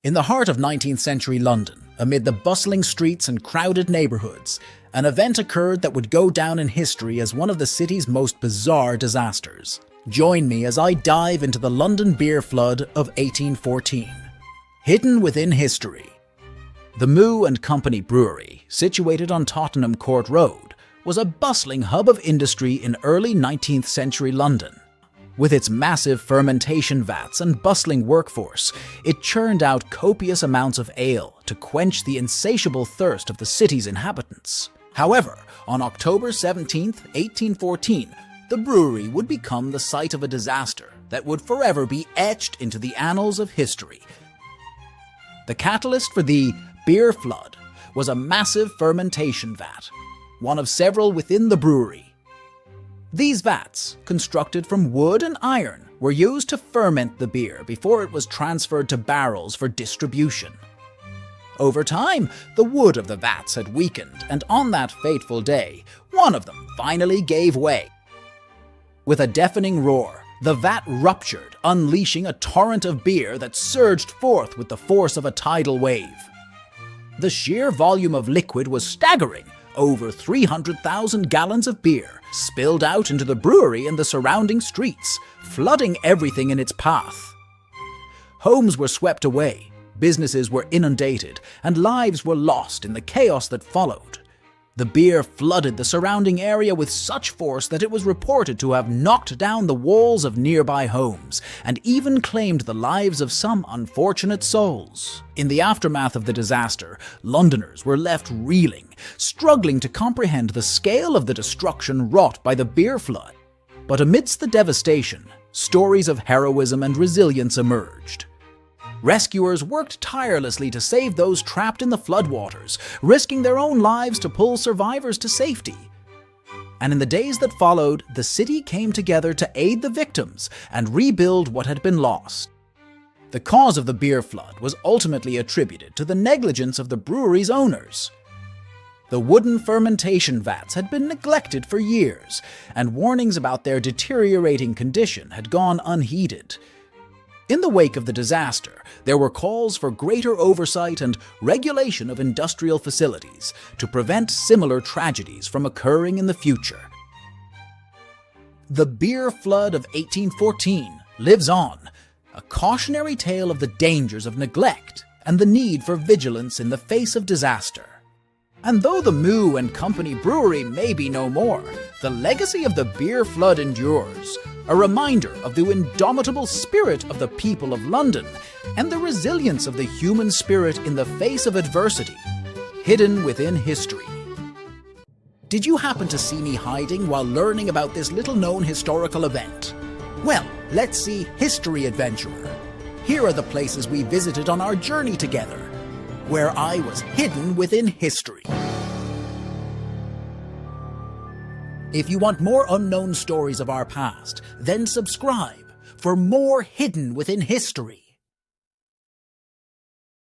In the heart of 19th century London, amid the bustling streets and crowded neighbourhoods, an event occurred that would go down in history as one of the city's most bizarre disasters. Join me as I dive into the London beer flood of 1814. Hidden within history. The Moo and Company Brewery, situated on Tottenham Court Road, was a bustling hub of industry in early 19th century London. With its massive fermentation vats and bustling workforce, it churned out copious amounts of ale to quench the insatiable thirst of the city's inhabitants. However, on October 17, 1814, the brewery would become the site of a disaster that would forever be etched into the annals of history. The catalyst for the beer flood was a massive fermentation vat, one of several within the brewery. These vats, constructed from wood and iron, were used to ferment the beer before it was transferred to barrels for distribution. Over time, the wood of the vats had weakened, and on that fateful day, one of them finally gave way. With a deafening roar, the vat ruptured, unleashing a torrent of beer that surged forth with the force of a tidal wave. The sheer volume of liquid was staggering. Over 300,000 gallons of beer spilled out into the brewery and the surrounding streets, flooding everything in its path. Homes were swept away, businesses were inundated, and lives were lost in the chaos that followed. The beer flooded the surrounding area with such force that it was reported to have knocked down the walls of nearby homes and even claimed the lives of some unfortunate souls. In the aftermath of the disaster, Londoners were left reeling, struggling to comprehend the scale of the destruction wrought by the beer flood. But amidst the devastation, stories of heroism and resilience emerged. Rescuers worked tirelessly to save those trapped in the floodwaters, risking their own lives to pull survivors to safety. And in the days that followed, the city came together to aid the victims and rebuild what had been lost. The cause of the beer flood was ultimately attributed to the negligence of the brewery's owners. The wooden fermentation vats had been neglected for years, and warnings about their deteriorating condition had gone unheeded. In the wake of the disaster, there were calls for greater oversight and regulation of industrial facilities to prevent similar tragedies from occurring in the future. The beer flood of 1814 lives on, a cautionary tale of the dangers of neglect and the need for vigilance in the face of disaster. And though the Moo and Company Brewery may be no more, the legacy of the beer flood endures, a reminder of the indomitable spirit of the people of London and the resilience of the human spirit in the face of adversity, hidden within history. Did you happen to see me hiding while learning about this little-known historical event? Well, let's see History Adventurer. Here are the places we visited on our journey together, where I was hidden within history. If you want more unknown stories of our past, then subscribe for more Hidden Within History.